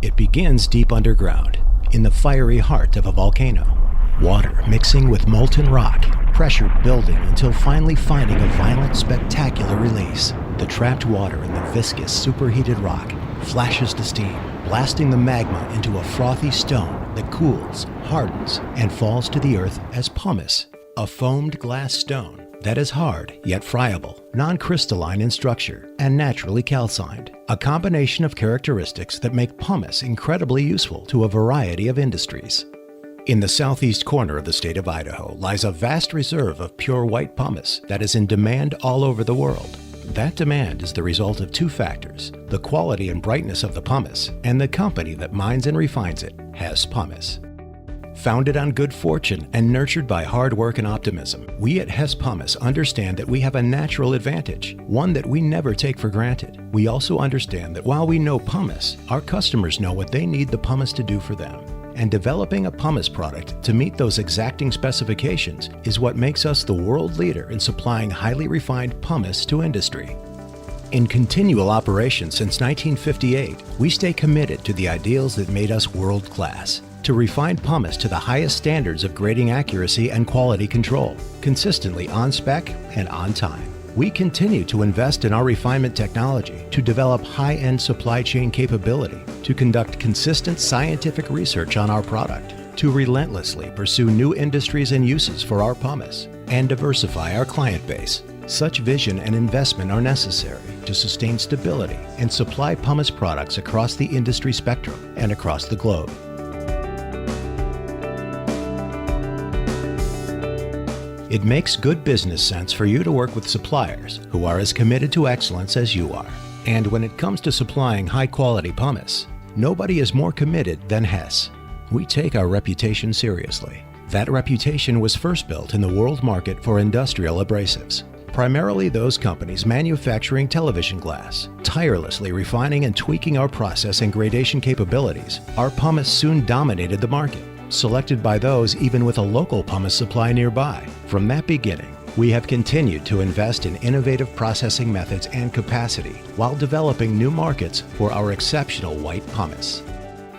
It begins deep underground, in the fiery heart of a volcano. Water mixing with molten rock, pressure building until finally finding a violent, spectacular release. The trapped water in the viscous, superheated rock flashes to steam, blasting the magma into a frothy stone that cools, hardens, and falls to the earth as pumice, a foamed glass stone that is hard yet friable, non-crystalline in structure, and naturally calcined. A combination of characteristics that make pumice incredibly useful to a variety of industries. In the southeast corner of the state of Idaho lies a vast reserve of pure white pumice that is in demand all over the world. That demand is the result of two factors: the quality and brightness of the pumice, and the company that mines and refines it, Hess Pumice. Founded on good fortune and nurtured by hard work and optimism, we at Hess Pumice understand that we have a natural advantage, one that we never take for granted. We also understand that while we know pumice, our customers know what they need the pumice to do for them. And developing a pumice product to meet those exacting specifications is what makes us the world leader in supplying highly refined pumice to industry. In continual operation since 1958, we stay committed to the ideals that made us world-class. To refine pumice to the highest standards of grading accuracy and quality control, consistently on spec and on time. We continue to invest in our refinement technology to develop high-end supply chain capability, to conduct consistent scientific research on our product, to relentlessly pursue new industries and uses for our pumice, and diversify our client base. Such vision and investment are necessary to sustain stability and supply pumice products across the industry spectrum and across the globe. It makes good business sense for you to work with suppliers who are as committed to excellence as you are. And when it comes to supplying high-quality pumice, nobody is more committed than Hess. We take our reputation seriously. That reputation was first built in the world market for industrial abrasives, primarily those companies manufacturing television glass. Tirelessly refining and tweaking our process and gradation capabilities, our pumice soon dominated the market, selected by those even with a local pumice supply nearby. From that beginning, we have continued to invest in innovative processing methods and capacity while developing new markets for our exceptional white pumice.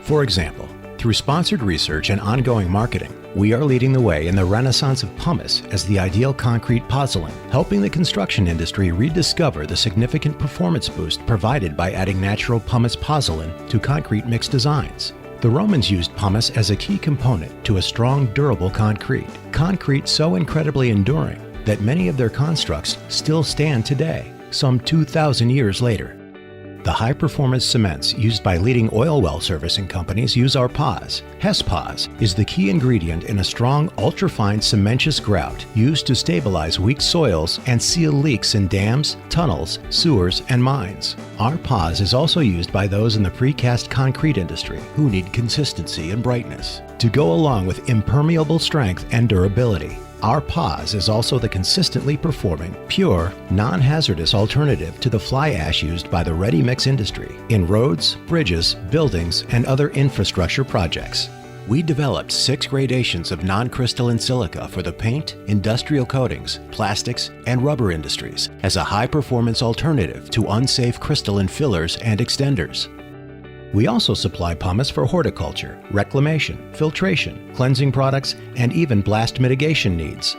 For example, through sponsored research and ongoing marketing, we are leading the way in the renaissance of pumice as the ideal concrete pozzolan, helping the construction industry rediscover the significant performance boost provided by adding natural pumice pozzolan to concrete mix designs. The Romans used pumice as a key component to a strong, durable concrete so incredibly enduring that many of their constructs still stand today, some 2,000 years later. The high-performance cements used by leading oil well servicing companies use our POS. Hess POS is the key ingredient in a strong, ultrafine cementitious grout used to stabilize weak soils and seal leaks in dams, tunnels, sewers, and mines. Our POS is also used by those in the precast concrete industry who need consistency and brightness to go along with impermeable strength and durability. Our POS is also the consistently performing, pure, non-hazardous alternative to the fly ash used by the ready-mix industry in roads, bridges, buildings, and other infrastructure projects. We developed 6 gradations of non-crystalline silica for the paint, industrial coatings, plastics, and rubber industries as a high-performance alternative to unsafe crystalline fillers and extenders. We also supply pumice for horticulture, reclamation, filtration, cleansing products, and even blast mitigation needs.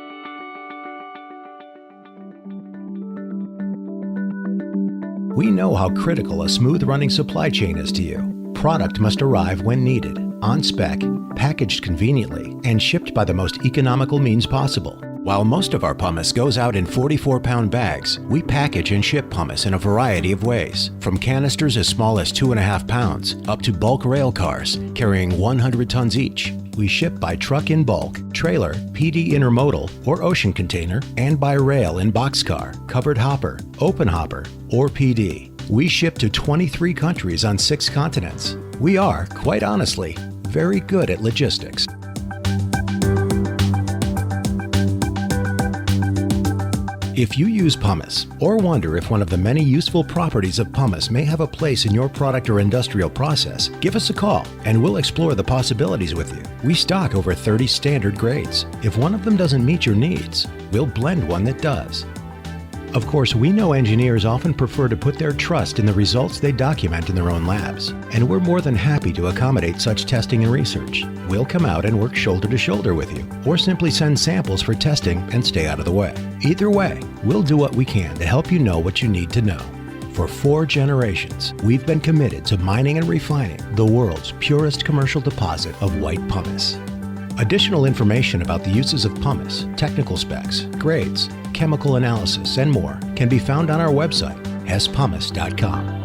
We know how critical a smooth-running supply chain is to you. Product must arrive when needed, on spec, packaged conveniently, and shipped by the most economical means possible. While most of our pumice goes out in 44-pound bags, we package and ship pumice in a variety of ways, from canisters as small as 2.5 pounds up to bulk rail cars carrying 100 tons each. We ship by truck in bulk, trailer, PD intermodal, or ocean container, and by rail in boxcar, covered hopper, open hopper, or PD. We ship to 23 countries on 6 continents. We are, quite honestly, very good at logistics. If you use pumice, or wonder if one of the many useful properties of pumice may have a place in your product or industrial process, give us a call and we'll explore the possibilities with you. We stock over 30 standard grades. If one of them doesn't meet your needs, we'll blend one that does. Of course, we know engineers often prefer to put their trust in the results they document in their own labs, and we're more than happy to accommodate such testing and research. We'll come out and work shoulder to shoulder with you, or simply send samples for testing and stay out of the way. Either way, we'll do what we can to help you know what you need to know. For 4 generations, we've been committed to mining and refining the world's purest commercial deposit of white pumice. Additional information about the uses of pumice, technical specs, grades, chemical analysis, and more can be found on our website, hesspumice.com.